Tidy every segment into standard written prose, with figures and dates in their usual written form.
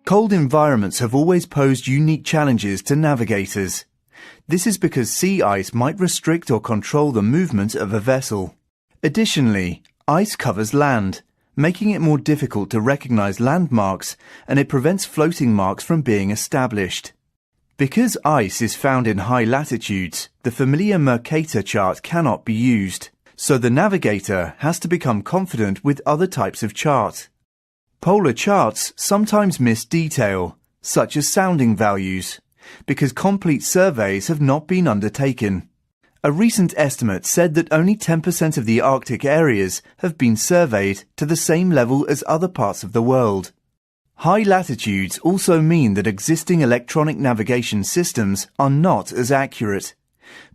Cold environments have always posed unique challenges to navigators. This is because sea ice might restrict or control the movement of a vessel. Additionally, ice covers land, making it more difficult to recognize landmarks, and it prevents floating marks from being established. Because ice is found in high latitudes, the familiar Mercator chart cannot be used, so the navigator has to become confident with other types of chart. Polar charts sometimes miss detail, such as sounding values, because complete surveys have not been undertaken. A recent estimate said that only 10% of the Arctic areas have been surveyed to the same level as other parts of the world. High latitudes also mean that existing electronic navigation systems are not as accurate,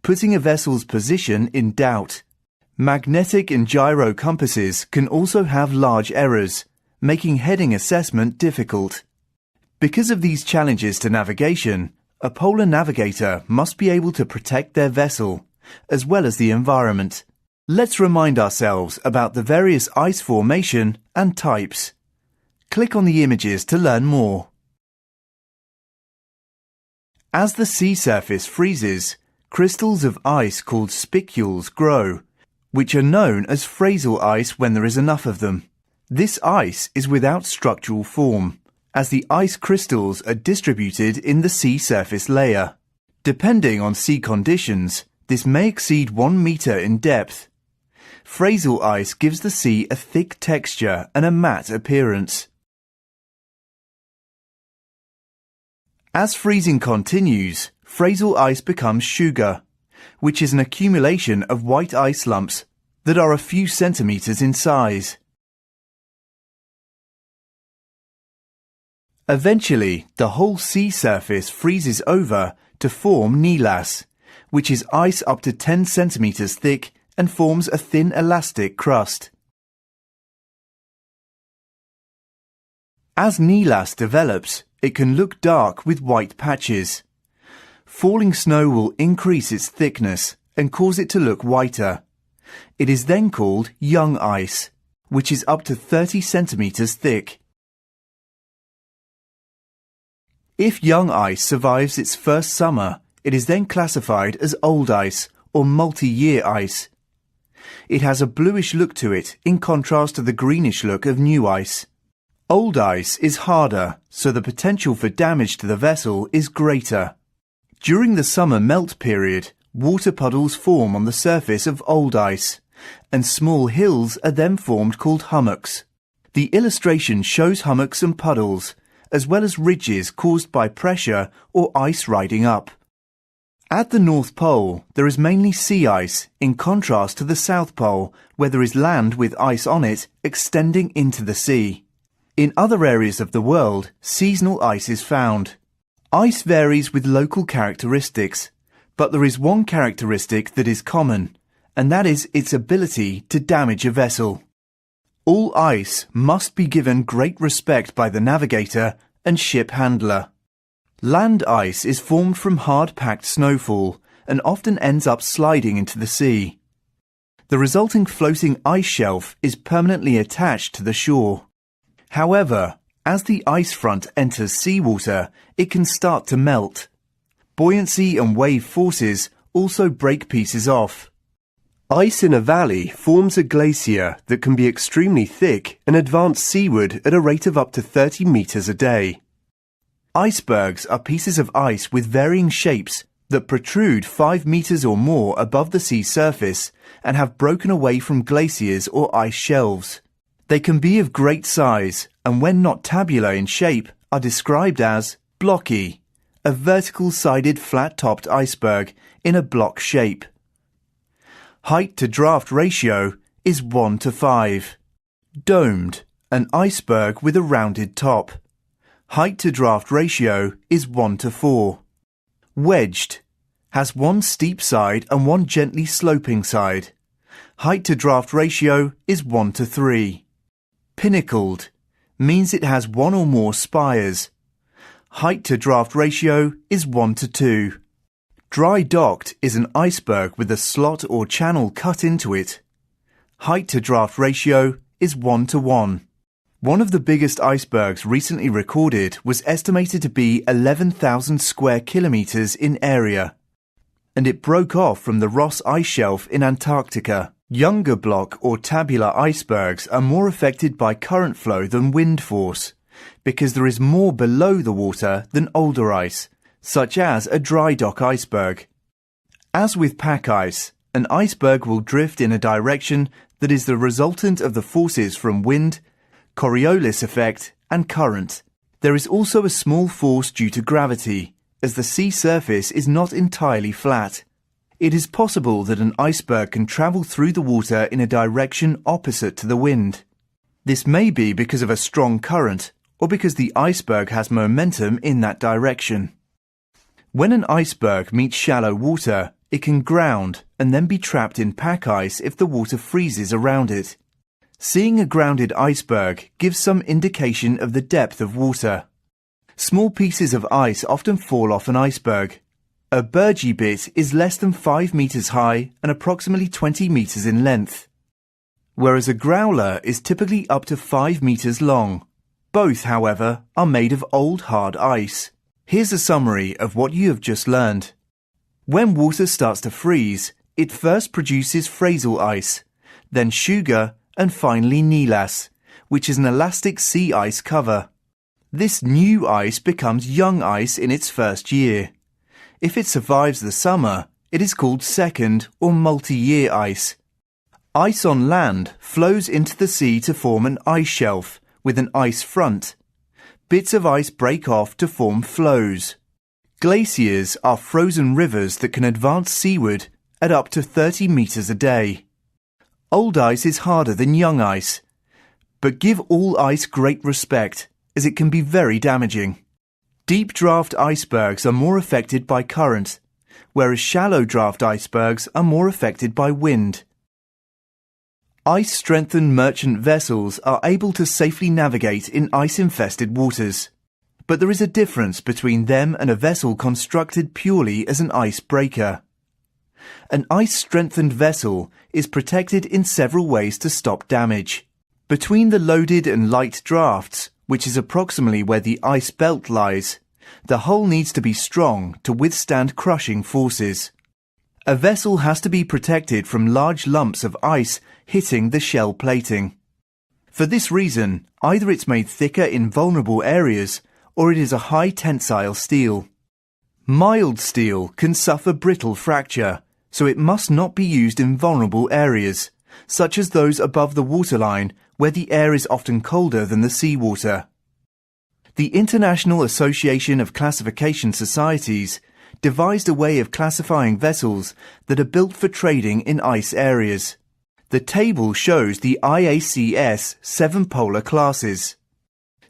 putting a vessel's position in doubt. Magnetic and gyro compasses can also have large errors, making heading assessment difficult. Because of these challenges to navigation, a polar navigator must be able to protect their vessel, as well as the environment. Let's remind ourselves about the various ice formation and types. Click on the images to learn more. As the sea surface freezes, crystals of ice called spicules grow, which are known as phrasal ice when there is enough of them. This ice is without structural form, as the ice crystals are distributed in the sea surface layer. Depending on sea conditions, this may exceed 1 meter in depth. Phrasal ice gives the sea a thick texture and a matte appearance. As freezing continues, phrasal ice becomes sugar, which is an accumulation of white ice lumps that are a few centimeters in size. Eventually, the whole sea surface freezes over to form neilasse, which is ice up to 10 centimeters thick and forms a thin elastic crust. As neilasse develops, it can look dark with white patches. Falling snow will increase its thickness and cause it to look whiter. It is then called young ice, which is up to 30 centimeters thick. If young ice survives its first summer, it is then classified as old ice or multi-year ice. It has a bluish look to it in contrast to the greenish look of new ice. Old ice is harder, so the potential for damage to the vessel is greater. During the summer melt period, water puddles form on the surface of old ice, and small hills are then formed called hummocks. The illustration shows hummocks and puddles, as well as ridges caused by pressure or ice riding up. At the North Pole, there is mainly sea ice, in contrast to the South Pole, where there is land with ice on it extending into the sea. In other areas of the world, seasonal ice is found. Ice varies with local characteristics, but there is one characteristic that is common, and that is its ability to damage a vessel. All ice must be given great respect by the navigator and ship handler. Land ice is formed from hard-packed snowfall and often ends up sliding into the sea. The resulting floating ice shelf is permanently attached to the shore. However, as the ice front enters seawater, it can start to melt. Buoyancy and wave forces also break pieces off. Ice in a valley forms a glacier that can be extremely thick and advance seaward at a rate of up to 30 meters a day. Icebergs are pieces of ice with varying shapes that protrude 5 meters or more above the sea surface and have broken away from glaciers or ice shelves. They can be of great size and, when not tabular in shape, are described as blocky, a vertical-sided flat-topped iceberg in a block shape. Height to draft ratio is 1:5. Domed, an iceberg with a rounded top. Height to draft ratio is 1:4. Wedged, has one steep side and one gently sloping side. Height to draft ratio is 1:3. Pinnacled, means it has one or more spires. Height to draft ratio is 1:2. Dry docked is an iceberg with a slot or channel cut into it. Height to draft ratio is 1 to 1. One of the biggest icebergs recently recorded was estimated to be 11,000 square kilometers in area, and it broke off from the Ross Ice Shelf in Antarctica. Younger block or tabular icebergs are more affected by current flow than wind force, because there is more below the water than older ice, such as a dry dock iceberg. As with pack ice, an iceberg will drift in a direction that is the resultant of the forces from wind, Coriolis effect, and current. There is also a small force due to gravity, as the sea surface is not entirely flat. It is possible that an iceberg can travel through the water in a direction opposite to the wind. This may be because of a strong current, or because the iceberg has momentum in that direction. When an iceberg meets shallow water, it can ground and then be trapped in pack ice if the water freezes around it. Seeing a grounded iceberg gives some indication of the depth of water. Small pieces of ice often fall off an iceberg. A burgee bit is less than 5 meters high and approximately 20 meters in length, whereas a growler is typically up to 5 meters long. Both, however, are made of old hard ice. Here's a summary of what you have just learned. When water starts to freeze, it first produces Frazell ice, then Sugar, and finally Nilas, which is an elastic sea ice cover. This new ice becomes young ice in its first year. If it survives the summer, it is called second or multi-year ice. Ice on land flows into the sea to form an ice shelf with an ice front. Bits of ice break off to form floes. Glaciers are frozen rivers that can advance seaward at up to 30 meters a day. Old ice is harder than young ice, but give all ice great respect, as it can be very damaging. Deep draft icebergs are more affected by current, whereas shallow draft icebergs are more affected by wind. Ice-strengthened merchant vessels are able to safely navigate in ice-infested waters. But there is a difference between them and a vessel constructed purely as an icebreaker. An ice-strengthened vessel is protected in several ways to stop damage. Between the loaded and light drafts, which is approximately where the ice belt lies, the hull needs to be strong to withstand crushing forces. A vessel has to be protected from large lumps of ice hitting the shell plating. For this reason, either it's made thicker in vulnerable areas or it is a high tensile steel. Mild steel can suffer brittle fracture, so it must not be used in vulnerable areas, such as those above the waterline where the air is often colder than the seawater. The International Association of Classification Societies devised a way of classifying vessels that are built for trading in ice areas. The table shows the IACS 7 polar classes.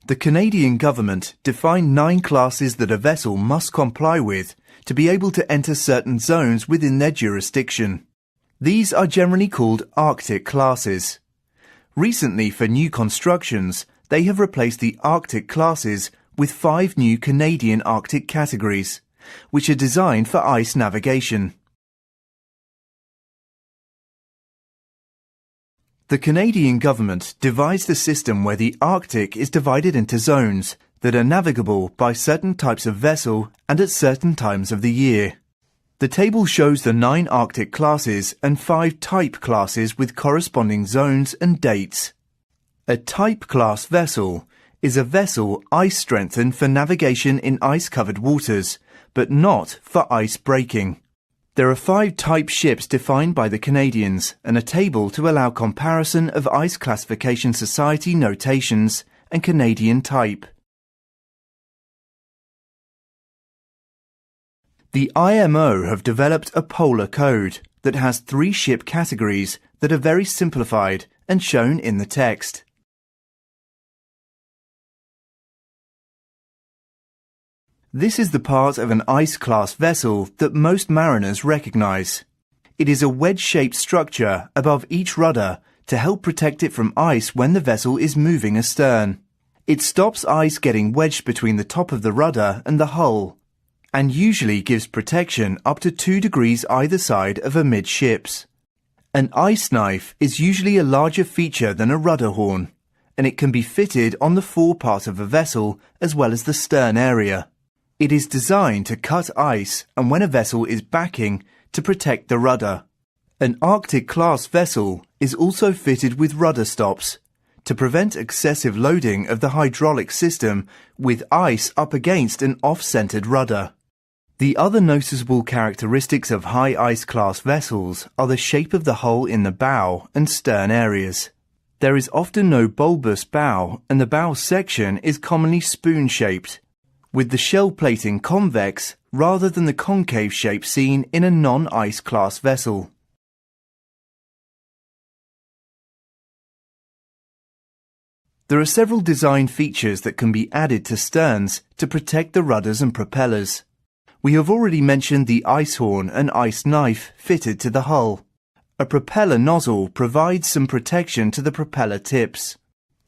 The Canadian government defined 9 classes that a vessel must comply with to be able to enter certain zones within their jurisdiction. These are generally called Arctic classes. Recently, for new constructions, they have replaced the Arctic classes with 5 new Canadian Arctic categories, which are designed for ice navigation. The Canadian government devised a system where the Arctic is divided into zones that are navigable by certain types of vessel and at certain times of the year. The table shows the 9 Arctic classes and 5 type classes with corresponding zones and dates. A type class vessel is a vessel ice-strengthened for navigation in ice-covered waters, but not for ice breaking. There are 5 type ships defined by the Canadians and a table to allow comparison of Ice Classification Society notations and Canadian type. The IMO have developed a polar code that has 3 ship categories that are very simplified and shown in the text. This is the part of an ice-class vessel that most mariners recognize. It is a wedge-shaped structure above each rudder to help protect it from ice when the vessel is moving astern. It stops ice getting wedged between the top of the rudder and the hull, and usually gives protection up to 2 degrees either side of amidships. An ice knife is usually a larger feature than a rudder horn, and it can be fitted on the forepart of a vessel as well as the stern area. It is designed to cut ice and when a vessel is backing to protect the rudder. An Arctic-class vessel is also fitted with rudder stops to prevent excessive loading of the hydraulic system with ice up against an off-centered rudder. The other noticeable characteristics of high ice class vessels are the shape of the hull in the bow and stern areas. There is often no bulbous bow and the bow section is commonly spoon-shaped, with the shell plating convex rather than the concave shape seen in a non-ice class vessel. There are several design features that can be added to sterns to protect the rudders and propellers. We have already mentioned the ice horn and ice knife fitted to the hull. A propeller nozzle provides some protection to the propeller tips.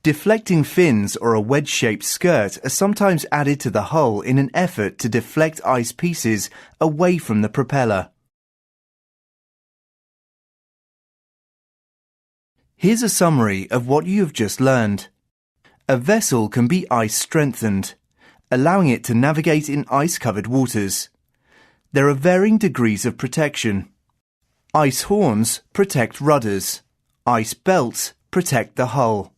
Deflecting fins or a wedge-shaped skirt are sometimes added to the hull in an effort to deflect ice pieces away from the propeller. Here's a summary of what you have just learned. A vessel can be ice-strengthened, allowing it to navigate in ice-covered waters. There are varying degrees of protection. Ice horns protect rudders. Ice belts protect the hull.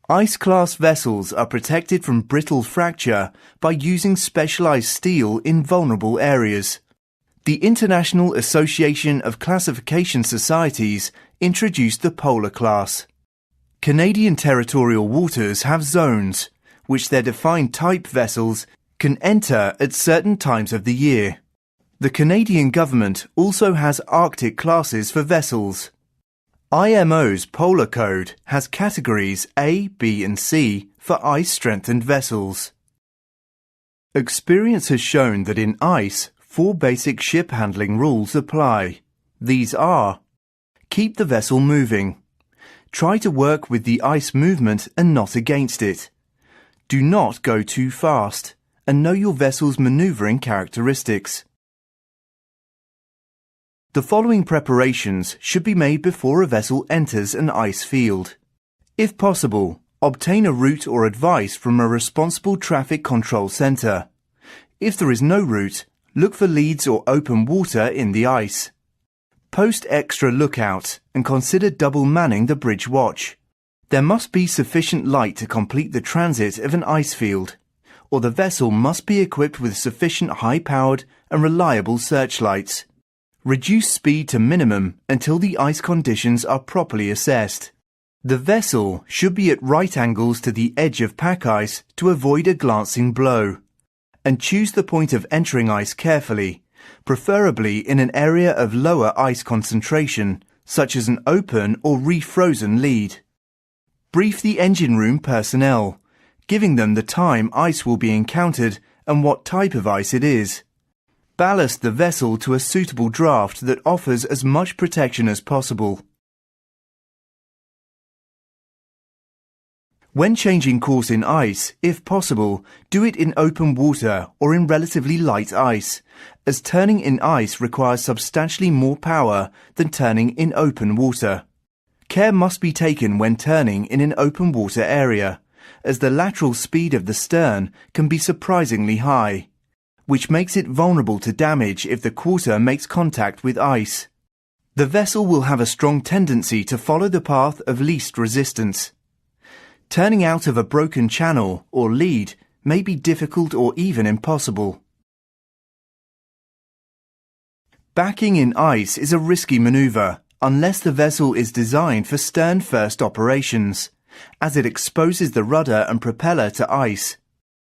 Ice-class vessels are protected from brittle fracture by using specialized steel in vulnerable areas. The International Association of Classification Societies introduced the Polar class. Canadian territorial waters have zones, which their defined type vessels can enter at certain times of the year. The Canadian government also has Arctic classes for vessels. IMO's Polar Code has categories A, B and C for ice-strengthened vessels. Experience has shown that in ice, 4 basic ship handling rules apply. These are: keep the vessel moving. Try to work with the ice movement and not against it. Do not go too fast, and know your vessel's maneuvering characteristics. The following preparations should be made before a vessel enters an ice field. If possible, obtain a route or advice from a responsible traffic control center. If there is no route, look for leads or open water in the ice. Post extra lookout and consider double manning the bridge watch. There must be sufficient light to complete the transit of an ice field, or the vessel must be equipped with sufficient high-powered and reliable searchlights. Reduce speed to minimum until the ice conditions are properly assessed. The vessel should be at right angles to the edge of pack ice to avoid a glancing blow. And choose the point of entering ice carefully, preferably in an area of lower ice concentration, such as an open or refrozen lead. Brief the engine room personnel, giving them the time ice will be encountered and what type of ice it is. Ballast the vessel to a suitable draft that offers as much protection as possible. When changing course in ice, if possible, do it in open water or in relatively light ice, as turning in ice requires substantially more power than turning in open water. Care must be taken when turning in an open water area, as the lateral speed of the stern can be surprisingly high, which makes it vulnerable to damage if the quarter makes contact with ice. The vessel will have a strong tendency to follow the path of least resistance. Turning out of a broken channel or lead may be difficult or even impossible. Backing in ice is a risky maneuver unless the vessel is designed for stern-first operations, as it exposes the rudder and propeller to ice.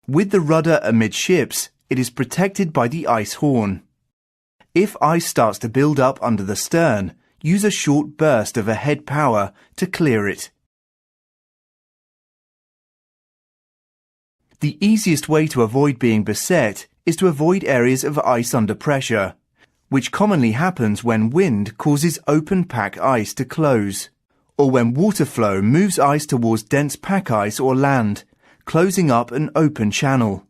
With the rudder amidships, it is protected by the ice horn. If ice starts to build up under the stern, use a short burst of a head power to clear it. The easiest way to avoid being beset is to avoid areas of ice under pressure, which commonly happens when wind causes open pack ice to close, or when water flow moves ice towards dense pack ice or land, closing up an open channel.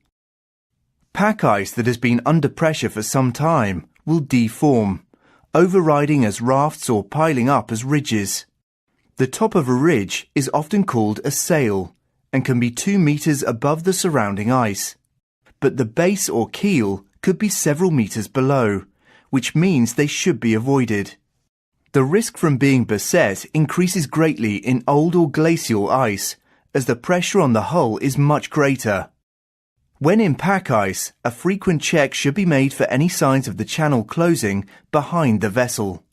Pack ice that has been under pressure for some time will deform, overriding as rafts or piling up as ridges. The top of a ridge is often called a sail and can be 2 meters above the surrounding ice. But the base or keel could be several meters below, which means they should be avoided. The risk from being beset increases greatly in old or glacial ice, as the pressure on the hull is much greater. When in pack ice, a frequent check should be made for any signs of the channel closing behind the vessel.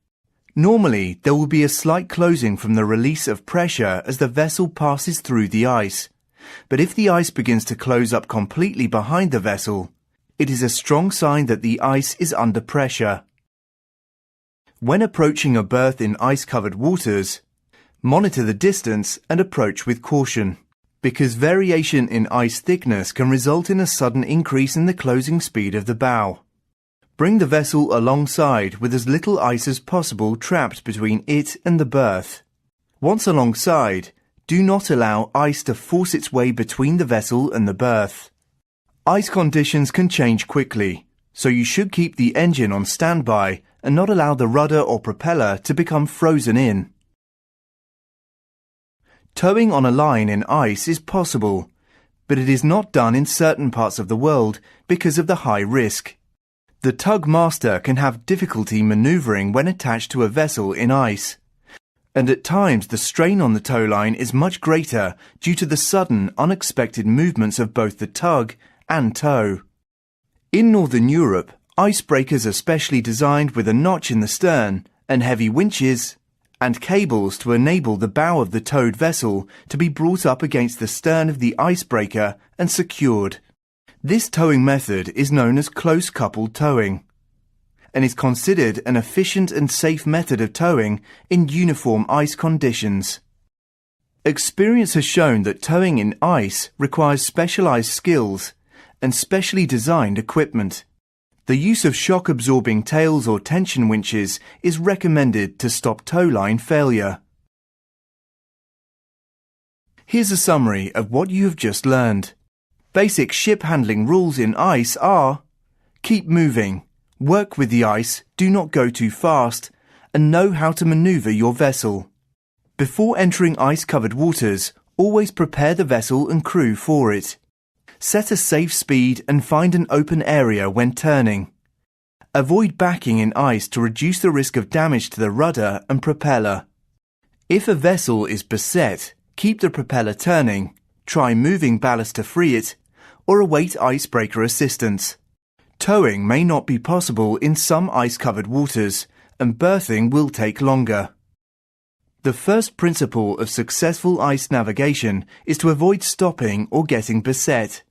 Normally, there will be a slight closing from the release of pressure as the vessel passes through the ice. But if the ice begins to close up completely behind the vessel, it is a strong sign that the ice is under pressure. When approaching a berth in ice-covered waters, monitor the distance and approach with caution, because variation in ice thickness can result in a sudden increase in the closing speed of the bow. Bring the vessel alongside with as little ice as possible trapped between it and the berth. Once alongside, do not allow ice to force its way between the vessel and the berth. Ice conditions can change quickly, so you should keep the engine on standby and not allow the rudder or propeller to become frozen in. Towing on a line in ice is possible, but it is not done in certain parts of the world because of the high risk. The tug master can have difficulty maneuvering when attached to a vessel in ice, and at times the strain on the tow line is much greater due to the sudden, unexpected movements of both the tug and tow. In Northern Europe, icebreakers are specially designed with a notch in the stern and heavy winches and cables to enable the bow of the towed vessel to be brought up against the stern of the icebreaker and secured. This towing method is known as close-coupled towing and is considered an efficient and safe method of towing in uniform ice conditions. Experience has shown that towing in ice requires specialized skills and specially designed equipment. The use of shock-absorbing tails or tension winches is recommended to stop tow line failure. Here's a summary of what you have just learned. Basic ship handling rules in ice are: keep moving, work with the ice, do not go too fast, and know how to maneuver your vessel. Before entering ice-covered waters, always prepare the vessel and crew for it. Set a safe speed and find an open area when turning. Avoid backing in ice to reduce the risk of damage to the rudder and propeller. If a vessel is beset, keep the propeller turning, try moving ballast to free it, or await icebreaker assistance. Towing may not be possible in some ice-covered waters, and berthing will take longer. The first principle of successful ice navigation is to avoid stopping or getting beset.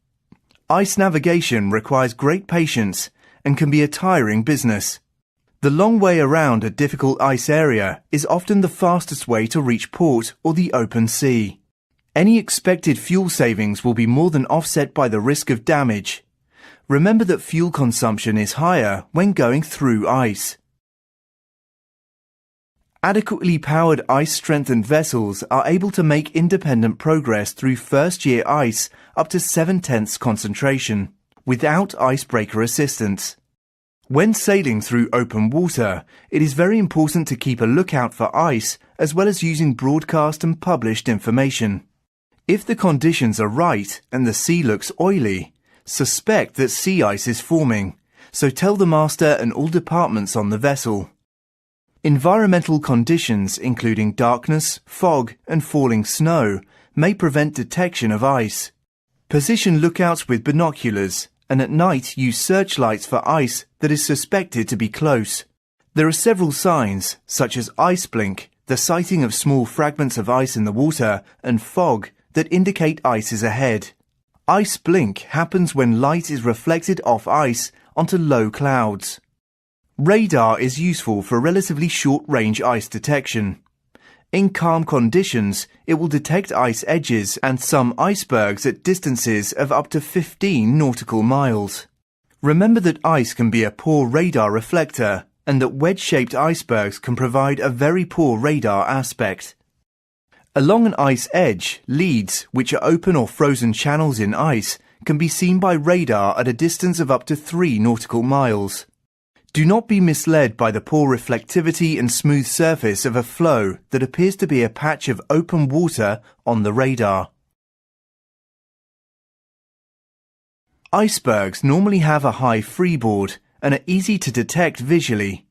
Ice navigation requires great patience and can be a tiring business. The long way around a difficult ice area is often the fastest way to reach port or the open sea. Any expected fuel savings will be more than offset by the risk of damage. Remember that fuel consumption is higher when going through ice. Adequately powered ice-strengthened vessels are able to make independent progress through first-year ice up to 7/10 concentration, without icebreaker assistance. When sailing through open water, it is very important to keep a lookout for ice as well as using broadcast and published information. If the conditions are right and the sea looks oily, suspect that sea ice is forming, so tell the master and all departments on the vessel. Environmental conditions including darkness, fog and falling snow may prevent detection of ice. Position lookouts with binoculars and at night use searchlights for ice that is suspected to be close. There are several signs such as ice blink, the sighting of small fragments of ice in the water, and fog that indicate ice is ahead. Ice blink happens when light is reflected off ice onto low clouds. Radar is useful for relatively short-range ice detection. In calm conditions, it will detect ice edges and some icebergs at distances of up to 15 nautical miles. Remember that ice can be a poor radar reflector and that wedge-shaped icebergs can provide a very poor radar aspect. Along an ice edge, leads, which are open or frozen channels in ice, can be seen by radar at a distance of up to 3 nautical miles. Do not be misled by the poor reflectivity and smooth surface of a floe that appears to be a patch of open water on the radar. Icebergs normally have a high freeboard and are easy to detect visually.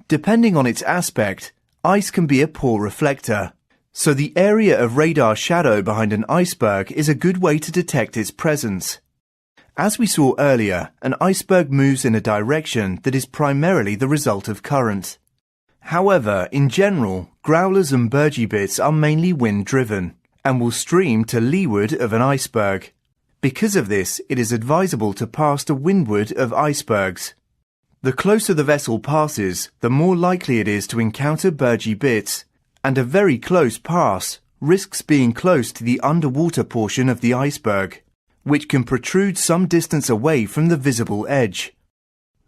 Depending on its aspect, ice can be a poor reflector, so the area of radar shadow behind an iceberg is a good way to detect its presence. As we saw earlier, an iceberg moves in a direction that is primarily the result of current. However, in general, growlers and Burgee bits are mainly wind-driven and will stream to leeward of an iceberg. Because of this, it is advisable to pass to windward of icebergs. The closer the vessel passes, the more likely it is to encounter Burgee bits, and a very close pass risks being close to the underwater portion of the iceberg, which can protrude some distance away from the visible edge.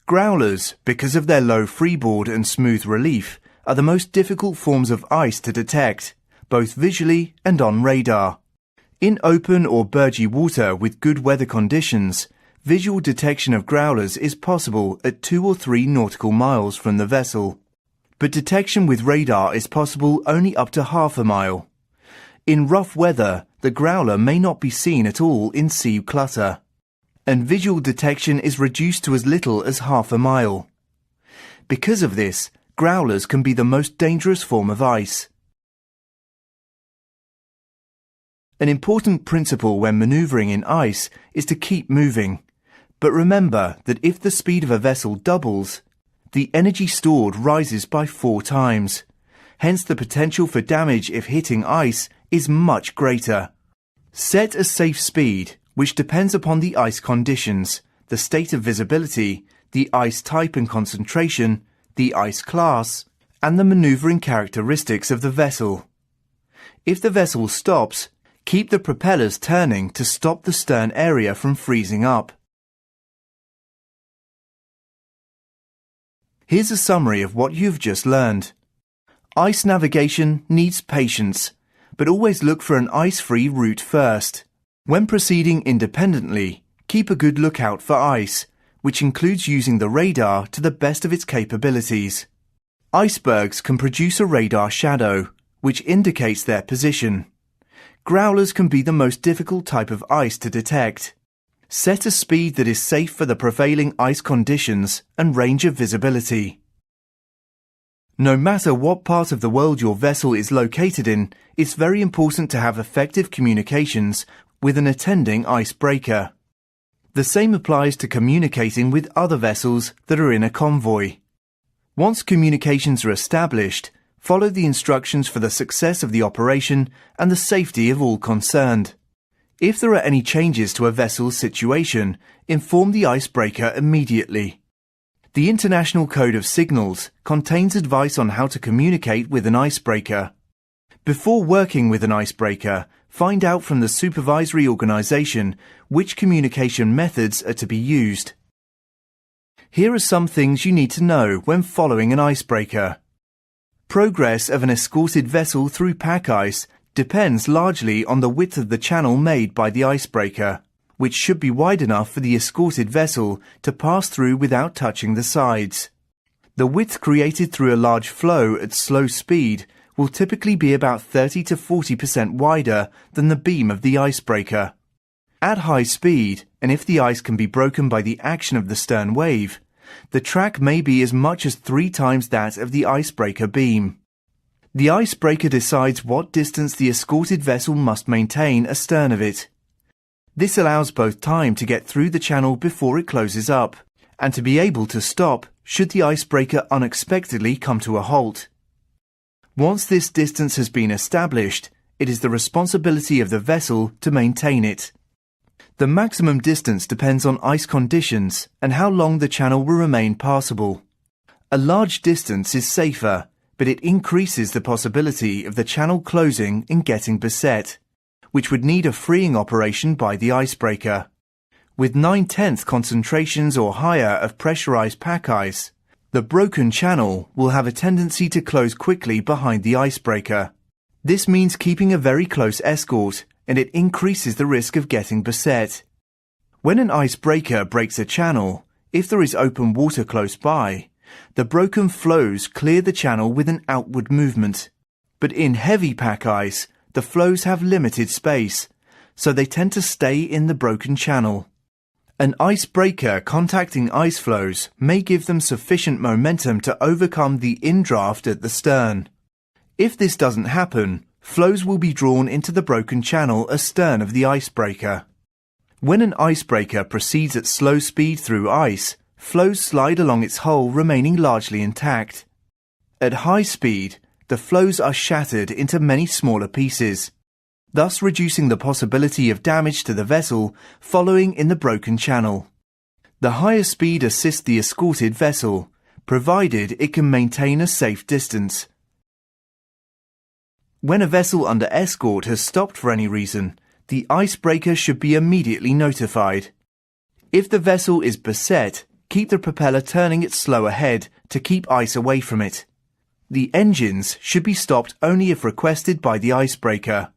Growlers, because of their low freeboard and smooth relief, are the most difficult forms of ice to detect, both visually and on radar. In open or Burgee water with good weather conditions, visual detection of growlers is possible at 2 or 3 nautical miles from the vessel, but detection with radar is possible only up to half a mile. In rough weather, the growler may not be seen at all in sea clutter, and visual detection is reduced to as little as half a mile. Because of this, growlers can be the most dangerous form of ice. An important principle when maneuvering in ice is to keep moving, but remember that if the speed of a vessel doubles, the energy stored rises by 4 times. Hence the potential for damage if hitting ice is much greater. Set a safe speed, which depends upon the ice conditions, the state of visibility, the ice type and concentration, the ice class, and the maneuvering characteristics of the vessel. If the vessel stops, keep the propellers turning to stop the stern area from freezing up. Here's a summary of what you've just learned. Ice navigation needs patience, but always look for an ice-free route first. When proceeding independently, keep a good lookout for ice, which includes using the radar to the best of its capabilities. Icebergs can produce a radar shadow, which indicates their position. Growlers can be the most difficult type of ice to detect. Set a speed that is safe for the prevailing ice conditions and range of visibility. No matter what part of the world your vessel is located in, it's very important to have effective communications with an attending icebreaker. The same applies to communicating with other vessels that are in a convoy. Once communications are established, follow the instructions for the success of the operation and the safety of all concerned. If there are any changes to a vessel's situation, inform the icebreaker immediately. The International Code of Signals contains advice on how to communicate with an icebreaker. Before working with an icebreaker, find out from the supervisory organization which communication methods are to be used. Here are some things you need to know when following an icebreaker. Progress of an escorted vessel through pack ice depends largely on the width of the channel made by the icebreaker, which should be wide enough for the escorted vessel to pass through without touching the sides. The width created through a large flow at slow speed will typically be about 30 to 40% wider than the beam of the icebreaker. At high speed, and if the ice can be broken by the action of the stern wave, the track may be as much as 3 times that of the icebreaker beam. The icebreaker decides what distance the escorted vessel must maintain astern of it. This allows both time to get through the channel before it closes up, and to be able to stop should the icebreaker unexpectedly come to a halt. Once this distance has been established, it is the responsibility of the vessel to maintain it. The maximum distance depends on ice conditions and how long the channel will remain passable. A large distance is safer, but it increases the possibility of the channel closing and getting beset, which would need a freeing operation by the icebreaker. With 9/10 concentrations or higher of pressurized pack ice, the broken channel will have a tendency to close quickly behind the icebreaker. This means keeping a very close escort, and it increases the risk of getting beset. When an icebreaker breaks a channel, If there is open water close by, the broken flows clear the channel with an outward movement. But in heavy pack ice, the flows have limited space, so they tend to stay in the broken channel. An icebreaker contacting ice flows may give them sufficient momentum to overcome the indraft at the stern. If this doesn't happen, flows will be drawn into the broken channel astern of the icebreaker. When an icebreaker proceeds at slow speed through ice, flows slide along its hull remaining largely intact. At high speed, the flows are shattered into many smaller pieces, thus reducing the possibility of damage to the vessel following in the broken channel. The higher speed assists the escorted vessel, provided it can maintain a safe distance. When a vessel under escort has stopped for any reason, the icebreaker should be immediately notified. If the vessel is beset, keep the propeller turning its slow ahead to keep ice away from it. The engines should be stopped only if requested by the icebreaker.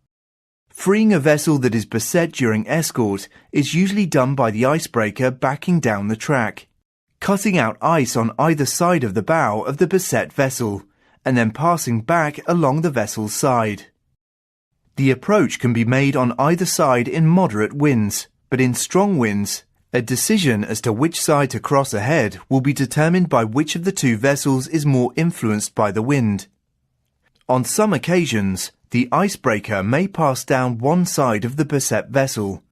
Freeing a vessel that is beset during escort is usually done by the icebreaker backing down the track, cutting out ice on either side of the bow of the beset vessel, and then passing back along the vessel's side. The approach can be made on either side in moderate winds, but in strong winds, a decision as to which side to cross ahead will be determined by which of the two vessels is more influenced by the wind. On some occasions, the icebreaker may pass down one side of the beset vessel,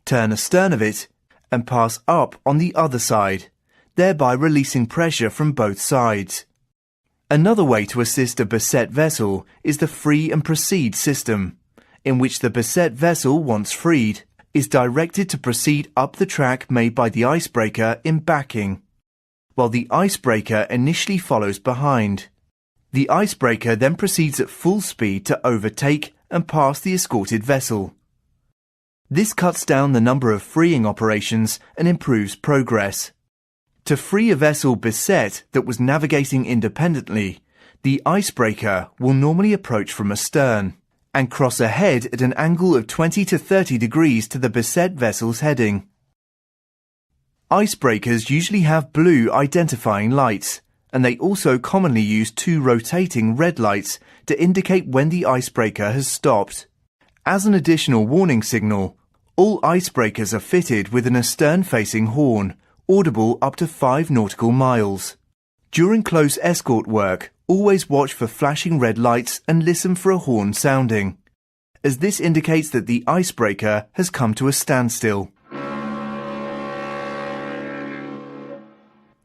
turn astern of it, and pass up on the other side, thereby releasing pressure from both sides. Another way to assist a beset vessel is the free and proceed system, in which the beset vessel, once freed, is directed to proceed up the track made by the icebreaker in backing, while the icebreaker initially follows behind. The icebreaker then proceeds at full speed to overtake and pass the escorted vessel. This cuts down the number of freeing operations and improves progress. To free a vessel beset that was navigating independently, the icebreaker will normally approach from astern and cross ahead at an angle of 20 to 30 degrees to the beset vessel's heading. Icebreakers usually have blue identifying lights, and they also commonly use two rotating red lights to indicate when the icebreaker has stopped. As an additional warning signal, all icebreakers are fitted with an astern-facing horn, audible up to 5 nautical miles. During close escort work, always watch for flashing red lights and listen for a horn sounding, as this indicates that the icebreaker has come to a standstill.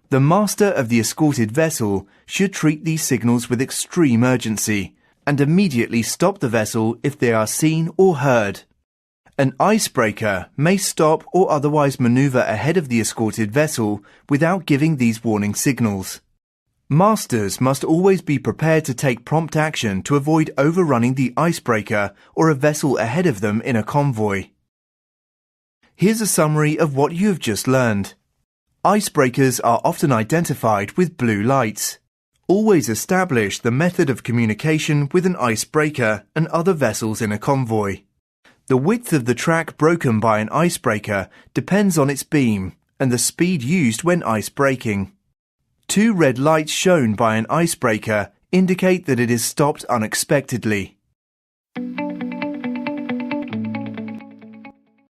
The master of the escorted vessel should treat these signals with extreme urgency and immediately stop the vessel if they are seen or heard. An icebreaker may stop or otherwise maneuver ahead of the escorted vessel without giving these warning signals. Masters must always be prepared to take prompt action to avoid overrunning the icebreaker or a vessel ahead of them in a convoy. Here's a summary of what you have just learned. Icebreakers are often identified with blue lights. Always establish the method of communication with an icebreaker and other vessels in a convoy. The width of the track broken by an icebreaker depends on its beam and the speed used when ice breaking. 2 red lights shown by an icebreaker indicate that it is stopped unexpectedly.